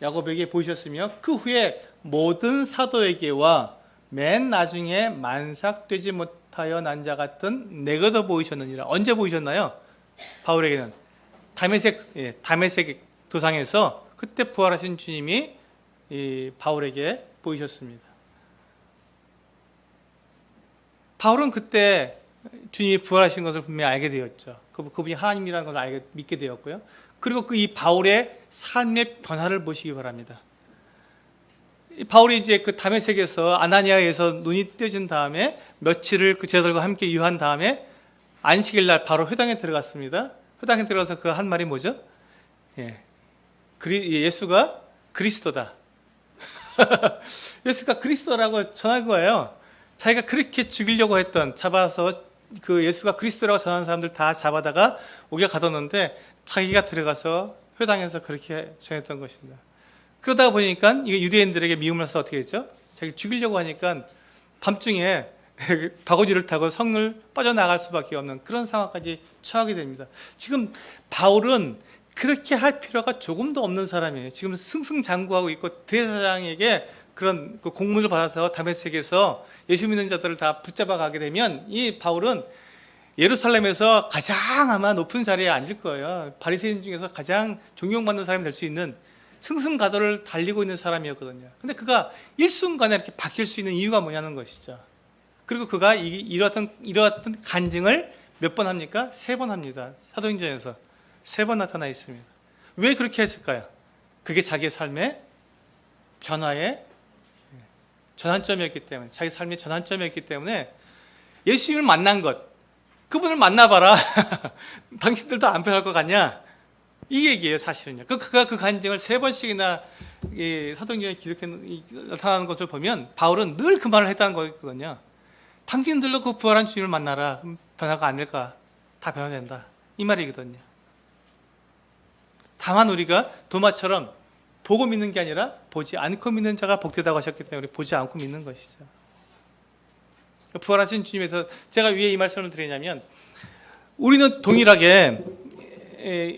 야고보에게 보이셨으며, 그 후에 모든 사도에게와 맨 나중에 만삭되지 못하여 난 자 같은 내게도 보이셨느니라. 언제 보이셨나요? 바울에게는 다메섹 도상에서 그때 부활하신 주님이 이 바울에게 보이셨습니다. 바울은 그때 주님이 부활하신 것을 분명히 알게 되었죠. 그분이 하나님이라는 것을 믿게 되었고요. 그리고 이 바울의 삶의 변화를 보시기 바랍니다. 바울이 이제 그 다메섹에서 아나니아에서 눈이 떼진 다음에 며칠을 그 제자들과 함께 유한 다음에 안식일 날 바로 회당에 들어갔습니다. 회당에 들어가서 그 한 말이 뭐죠? 예수가 그리스도다. 예수가 그리스도라고 전한 거예요. 자기가 그렇게 죽이려고 했던, 잡아서 그 예수가 그리스도라고 전하는 사람들 다 잡아다가 옥에 가뒀는데 자기가 들어가서 회당에서 그렇게 전했던 것입니다. 그러다 보니까 이게 유대인들에게 미움을 해서 어떻게 했죠? 자기를 죽이려고 하니까 밤중에 바구니를 타고 성을 빠져나갈 수밖에 없는 그런 상황까지 처하게 됩니다. 지금 바울은 그렇게 할 필요가 조금도 없는 사람이에요. 지금 승승장구하고 있고 대제사장에게 그런 공문을 받아서 다메섹에서 예수 믿는 자들을 다 붙잡아 가게 되면 이 바울은 예루살렘에서 가장 아마 높은 자리에 앉을 거예요. 바리새인 중에서 가장 존경받는 사람이 될 수 있는 승승가도를 달리고 있는 사람이었거든요. 근데 그가 일순간에 이렇게 바뀔 수 있는 이유가 뭐냐는 것이죠. 그리고 그가 이러한 간증을 몇 번 합니까? 3번 합니다. 사도행전에서 3번 나타나 있습니다. 왜 그렇게 했을까요? 그게 자기의 삶의 변화의 전환점이었기 때문에, 자기 삶의 전환점이었기 때문에 예수님을 만난 것, 그분을 만나봐라. 당신들도 안 변할 것 같냐? 이 얘기예요, 사실은요. 그가 그 간증을 3번씩이나 사도행전에 나타나는 것을 보면 바울은 늘 그 말을 했다는 거거든요. 당신들도 그 부활한 주님을 만나라. 그럼 변화가 안 될까? 다 변화된다. 이 말이거든요. 다만 우리가 도마처럼 보고 믿는 게 아니라 보지 않고 믿는 자가 복되다고 하셨기 때문에 우리 보지 않고 믿는 것이죠. 부활하신 주님에서 제가 왜 이 말씀을 드리냐면, 우리는 동일하게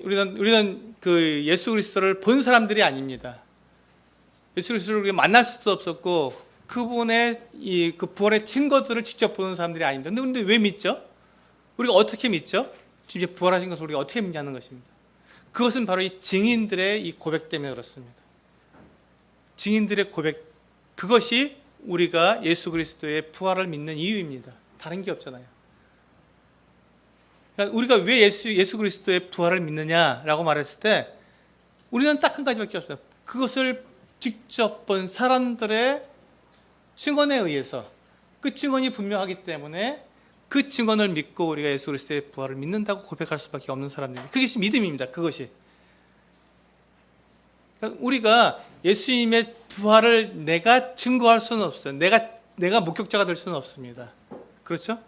우리는 그 예수 그리스도를 본 사람들이 아닙니다. 예수 그리스도를 우리가 만날 수도 없었고 그분의 그 부활의 증거들을 직접 보는 사람들이 아닙니다. 그런데 왜 믿죠? 우리가 어떻게 믿죠? 주님이 부활하신 것을 우리가 어떻게 믿냐는 것입니다. 그것은 바로 이 증인들의 이 고백 때문에 그렇습니다. 증인들의 고백, 그것이 우리가 예수 그리스도의 부활을 믿는 이유입니다. 다른 게 없잖아요. 그러니까 우리가 왜 예수 그리스도의 부활을 믿느냐라고 말했을 때 우리는 딱 한 가지밖에 없어요. 그것을 직접 본 사람들의 증언에 의해서, 그 증언이 분명하기 때문에 그 증언을 믿고 우리가 예수 그리스도의 부활을 믿는다고 고백할 수밖에 없는 사람들입니다. 그것이 믿음입니다. 그것이. 그러니까 우리가 예수님의 부활을 내가 증거할 수는 없어요. 내가 목격자가 될 수는 없습니다. 그렇죠?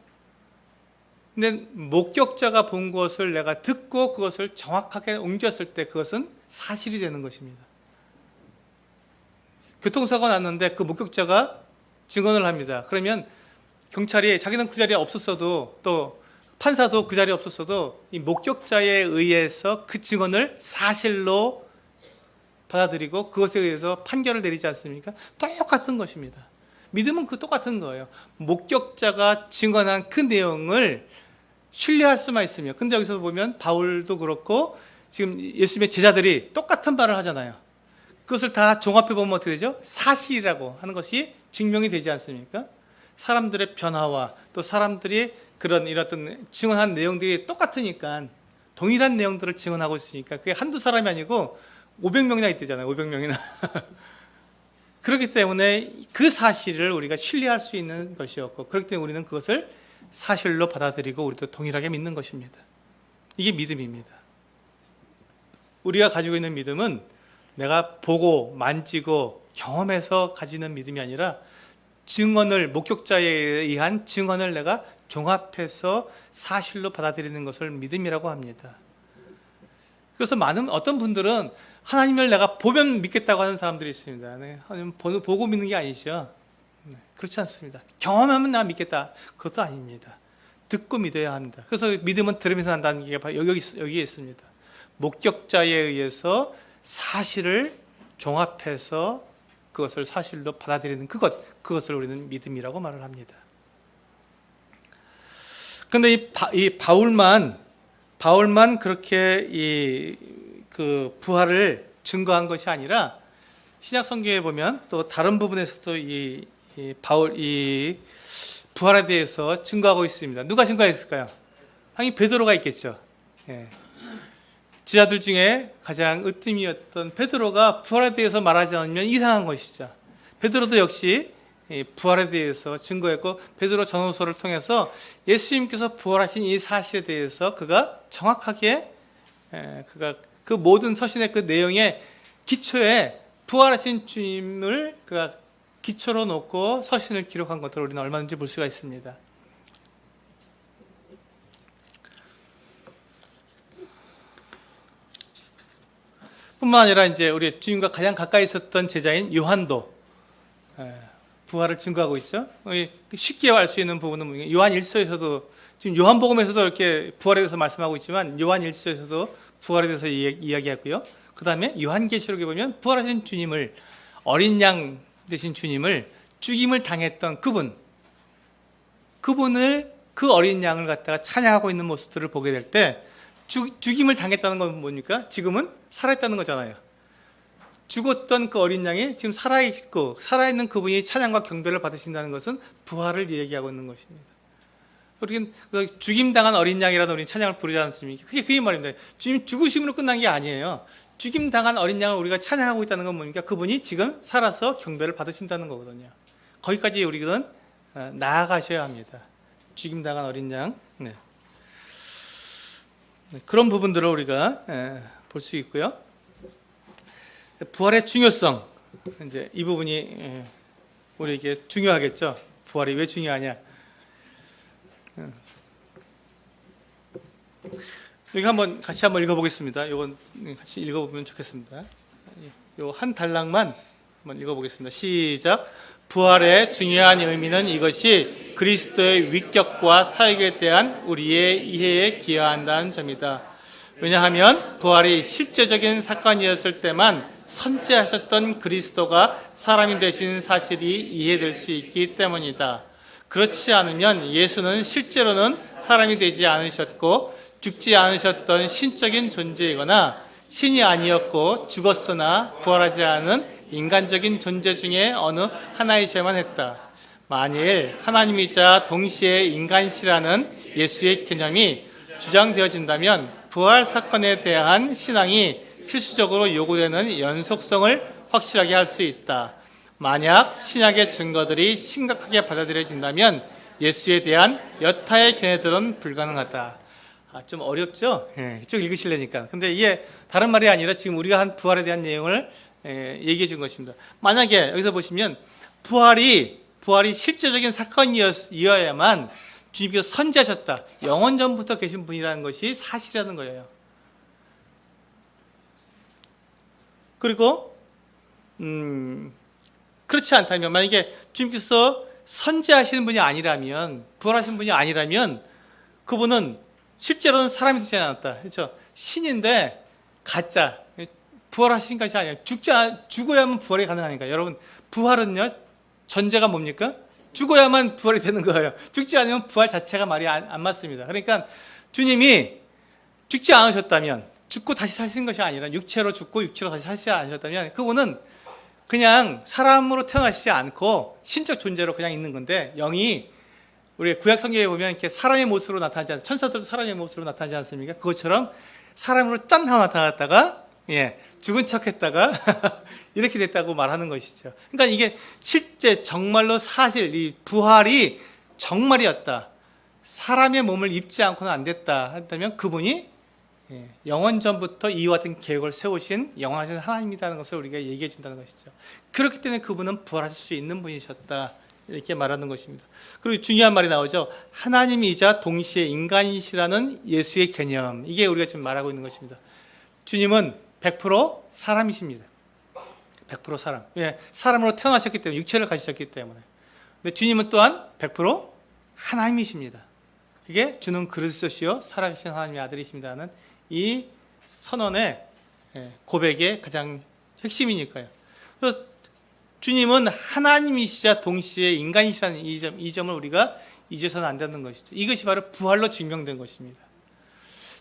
근데 목격자가 본 것을 내가 듣고 그것을 정확하게 옮겼을 때 그것은 사실이 되는 것입니다. 교통사고가 났는데 그 목격자가 증언을 합니다. 그러면 경찰이, 자기는 그 자리에 없었어도, 또 판사도 그 자리에 없었어도 이 목격자에 의해서 그 증언을 사실로 받아들이고 그것에 의해서 판결을 내리지 않습니까? 똑같은 것입니다. 믿음은 그 똑같은 거예요. 목격자가 증언한 그 내용을 신뢰할 수만 있으며, 근데 여기서 보면 바울도 그렇고 지금 예수님의 제자들이 똑같은 말을 하잖아요. 그것을 다 종합해 보면 어떻게 되죠? 사실이라고 하는 것이 증명이 되지 않습니까? 사람들의 변화와 또 사람들이 그런 이런 증언한 내용들이 똑같으니까, 동일한 내용들을 증언하고 있으니까 그게 한두 사람이 아니고 500명이나 있대잖아요. 500명이나. 그렇기 때문에 그 사실을 우리가 신뢰할 수 있는 것이었고, 그렇기 때문에 우리는 그것을 사실로 받아들이고 우리도 동일하게 믿는 것입니다. 이게 믿음입니다. 우리가 가지고 있는 믿음은 내가 보고 만지고 경험해서 가지는 믿음이 아니라 증언을, 목격자에 의한 증언을 내가 종합해서 사실로 받아들이는 것을 믿음이라고 합니다. 그래서 어떤 분들은 하나님을 내가 보면 믿겠다고 하는 사람들이 있습니다. 네, 하나님 보고 믿는 게 아니죠. 네, 그렇지 않습니다. 경험하면 내가 믿겠다. 그것도 아닙니다. 듣고 믿어야 합니다. 그래서 믿음은 들으면서 한다는 게 바로 여기에 있습니다. 목격자에 의해서 사실을 종합해서 그것을 사실로 받아들이는 그것을 우리는 믿음이라고 말을 합니다. 그런데 이 바울만 그렇게 그 부활을 증거한 것이 아니라 신약 성경에 보면 또 다른 부분에서도 이 부활에 대해서 증거하고 있습니다. 누가 증거했을까요? 당연히 베드로가 있겠죠. 예. 지자들 중에 가장 으뜸이었던 베드로가 부활에 대해서 말하지 않으면 이상한 것이죠. 베드로도 역시 부활에 대해서 증거했고, 베드로 전후서를 통해서 예수님께서 부활하신 이 사실에 대해서 그가 정확하게 그 모든 서신의 그 내용의 기초에 부활하신 주님을 그가 기초로 놓고 서신을 기록한 것들을 우리는 얼마든지 볼 수가 있습니다. 뿐만 아니라 이제 우리 주님과 가장 가까이 있었던 제자인 요한도 부활을 증거하고 있죠. 쉽게 알 수 있는 부분은 요한 1서에서도, 지금 요한복음에서도 이렇게 부활에 대해서 말씀하고 있지만 요한 1서에서도 부활에 대해서 이야기하고요. 그 다음에 요한계시록에 보면 부활하신 주님을, 어린 양 되신 주님을 죽임을 당했던 그분을, 그 어린 양을 갖다가 찬양하고 있는 모습들을 보게 될 때, 죽임을 당했다는 건 뭡니까? 지금은 살아있다는 거잖아요. 죽었던 그 어린 양이 지금 살아있고, 살아있는 그분이 찬양과 경배를 받으신다는 것은 부활을 얘기하고 있는 것입니다. 우리는 죽임당한 어린 양이라는 우리 찬양을 부르지 않습니까? 그게 말입니다. 주님 죽으심으로 끝난 게 아니에요. 죽임당한 어린 양을 우리가 찬양하고 있다는 건 뭡니까? 그분이 지금 살아서 경배를 받으신다는 거거든요. 거기까지 우리는 나아가셔야 합니다. 죽임당한 어린 양. 네. 그런 부분들을 우리가 볼 수 있고요. 부활의 중요성, 이제 이 부분이 우리에게 중요하겠죠. 부활이 왜 중요하냐? 여기 같이 한번 읽어보겠습니다. 이건 같이 읽어보면 좋겠습니다. 요 한 단락만 한번 읽어보겠습니다. 시작. 부활의 중요한 의미는 이것이 그리스도의 위격과 사역에 대한 우리의 이해에 기여한다는 점이다. 왜냐하면 부활이 실제적인 사건이었을 때만 선지하셨던 그리스도가 사람이 되신 사실이 이해될 수 있기 때문이다. 그렇지 않으면 예수는 실제로는 사람이 되지 않으셨고 죽지 않으셨던 신적인 존재이거나 신이 아니었고 죽었으나 부활하지 않은 인간적인 존재 중에 어느 하나이셔야만 했다. 만일 하나님이자 동시에 인간시라는 예수의 개념이 주장되어진다면 부활 사건에 대한 신앙이 필수적으로 요구되는 연속성을 확실하게 할 수 있다. 만약 신약의 증거들이 심각하게 받아들여진다면 예수에 대한 여타의 견해들은 불가능하다. 좀 어렵죠? 쭉 읽으시려니까. 근데 이게 다른 말이 아니라 지금 우리가 한 부활에 대한 내용을 얘기해 준 것입니다. 만약에 여기서 보시면 부활이 실제적인 사건이어야만 주님께서 선지하셨다. 영원 전부터 계신 분이라는 것이 사실이라는 거예요. 그리고 그렇지 않다면, 만약에 주님께서 선지하시는 분이 아니라면, 부활하신 분이 아니라면 그분은 실제로는 사람이 되지 않았다. 그렇죠? 신인데 가짜, 부활하신 것이 아니라 죽어야만 부활이 가능하니까. 여러분, 부활은요, 전제가 뭡니까? 죽어야만 부활이 되는 거예요. 죽지 않으면 부활 자체가 말이 안 맞습니다. 그러니까 주님이 죽지 않으셨다면, 죽고 다시 사신 것이 아니라 육체로 죽고 육체로 다시 사시지 않으셨다면 그분은 그냥 사람으로 태어나시지 않고 신적 존재로 그냥 있는 건데, 영이 우리 구약 성경에 보면 이렇게 사람의 모습으로 나타나지 않습니까? 천사들도 사람의 모습으로 나타나지 않습니까? 그것처럼 사람으로 짠 하고 나타났다가 죽은 척 했다가 이렇게 됐다고 말하는 것이죠. 그러니까 이게 실제 정말로 사실 이 부활이 정말이었다, 사람의 몸을 입지 않고는 안 됐다 한다면 그분이 영원 전부터 이와 같은 계획을 세우신 영원하신 하나님이라는 것을 우리가 얘기해 준다는 것이죠. 그렇기 때문에 그분은 부활하실 수 있는 분이셨다, 이렇게 말하는 것입니다. 그리고 중요한 말이 나오죠. 하나님이자 동시에 인간이시라는 예수의 개념, 이게 우리가 지금 말하고 있는 것입니다. 주님은 100% 사람이십니다. 100% 사람. 사람으로 태어나셨기 때문에, 육체를 가지셨기 때문에. 근데 주님은 또한 100% 하나님이십니다. 그게 주는 그리스도시요 살아계신 하나님의 아들이십니다는 이 선언의 고백의 가장 핵심이니까요. 그래서 주님은 하나님이시자 동시에 인간이시라는 이 점을 우리가 잊어서는 안 되는 것이죠. 이것이 바로 부활로 증명된 것입니다.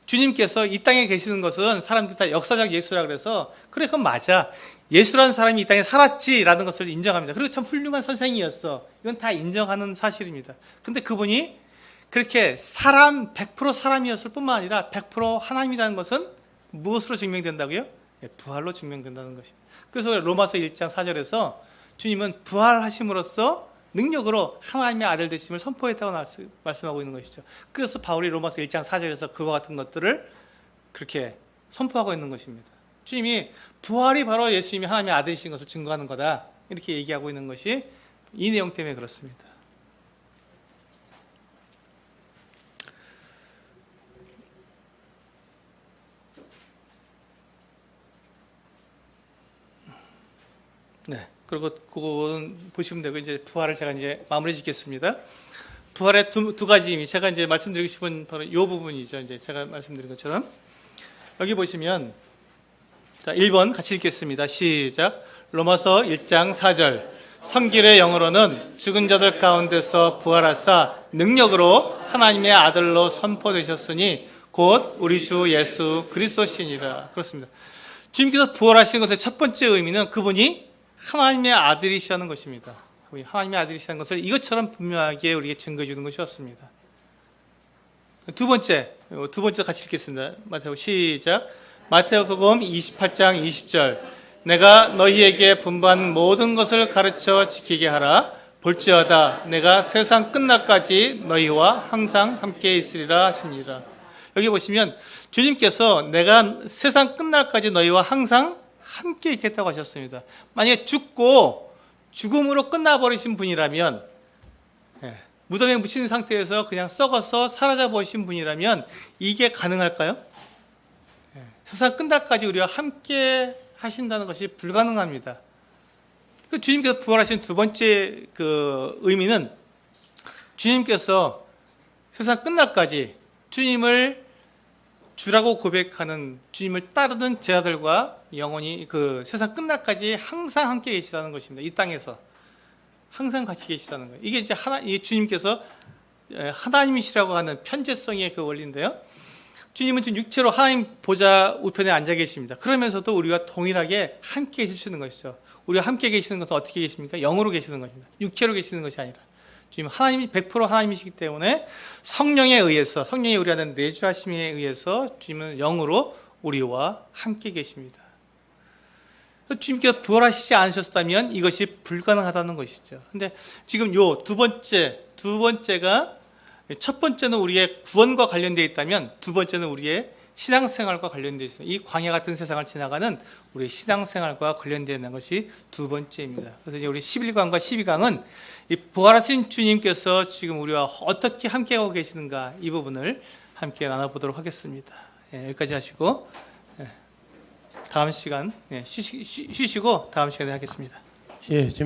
주님께서 이 땅에 계시는 것은 사람들이 다 역사적 예수라 그래서, 그래 그건 맞아, 예수라는 사람이 이 땅에 살았지라는 것을 인정합니다. 그리고 참 훌륭한 선생이었어, 이건 다 인정하는 사실입니다. 근데 그분이 그렇게 100% 사람이었을 뿐만 아니라 100% 하나님이라는 것은 무엇으로 증명된다고요? 부활로 증명된다는 것입니다. 그래서 로마서 1장 4절에서 주님은 부활하심으로써 능력으로 하나님의 아들 되심을 선포했다고 말씀하고 있는 것이죠. 그래서 바울이 로마서 1장 4절에서 그와 같은 것들을 그렇게 선포하고 있는 것입니다. 주님이 부활이 바로 예수님이 하나님의 아들이신 것을 증거하는 거다, 이렇게 얘기하고 있는 것이 이 내용 때문에 그렇습니다. 네, 그리고 그건 보시면 되고, 이제 부활을 제가 이제 마무리 짓겠습니다. 부활의 두 가지 의미, 제가 이제 말씀드리고 싶은 바로 이 부분이죠. 이제 제가 말씀드린 것처럼 여기 보시면, 자, 1번 같이 읽겠습니다. 시작. 로마서 1장 4절. 성길의 영으로는 죽은 자들 가운데서 부활하사 능력으로 하나님의 아들로 선포되셨으니 곧 우리 주 예수 그리스도시니라. 그렇습니다. 주님께서 부활하신 것의 첫 번째 의미는 그분이 하나님의 아들이시라는 것입니다. 그분이 하나님의 아들이시라는 것을 이것처럼 분명하게 우리에게 증거해 주는 것이 없습니다. 두 번째 같이 읽겠습니다. 마태오 시작. 마태복음 28장 20절. 내가 너희에게 분부한 모든 것을 가르쳐 지키게 하라. 볼지어다 내가 세상 끝날까지 너희와 항상 함께 있으리라 하시니라. 여기 보시면 주님께서 내가 세상 끝날까지 너희와 항상 함께 있겠다고 하셨습니다. 만약에 죽고 죽음으로 끝나버리신 분이라면, 무덤에 묻힌 상태에서 그냥 썩어서 사라져 버리신 분이라면 이게 가능할까요? 세상 끝날까지 우리와 함께 하신다는 것이 불가능합니다. 주님께서 부활하신 두 번째 그 의미는, 주님께서 세상 끝날까지 주님을 주라고 고백하는, 주님을 따르는 제자들과 영원히 그 세상 끝날까지 항상 함께 계시다는 것입니다. 이 땅에서 항상 같이 계시다는 거예요. 이게 이제 주님께서 하나님이시라고 하는 편재성의 그 원리인데요. 주님은 지금 육체로 하나님 보좌 우편에 앉아 계십니다. 그러면서도 우리와 동일하게 함께 계시는 것이죠. 우리와 함께 계시는 것은 어떻게 계십니까? 영으로 계시는 것입니다. 육체로 계시는 것이 아니라. 지금 하나님이 100% 하나님이시기 때문에 성령에 의해서, 성령이 우리 안에 내주하심에 의해서 주님은 영으로 우리와 함께 계십니다. 주님께서 부활하시지 않으셨다면 이것이 불가능하다는 것이죠. 근데 지금 요 두 번째가, 첫 번째는 우리의 구원과 관련되어 있다면 두 번째는 우리의 신앙생활과 관련되어 있습니다. 이 광야 같은 세상을 지나가는 우리의 신앙생활과 관련되어 있는 것이 두 번째입니다. 그래서 이제 우리 11강과 12강은 이 부활하신 주님께서 지금 우리와 어떻게 함께하고 계시는가, 이 부분을 함께 나눠보도록 하겠습니다. 여기까지 하시고 다음 시간 쉬시고 다음 시간에 하겠습니다. 예, 지금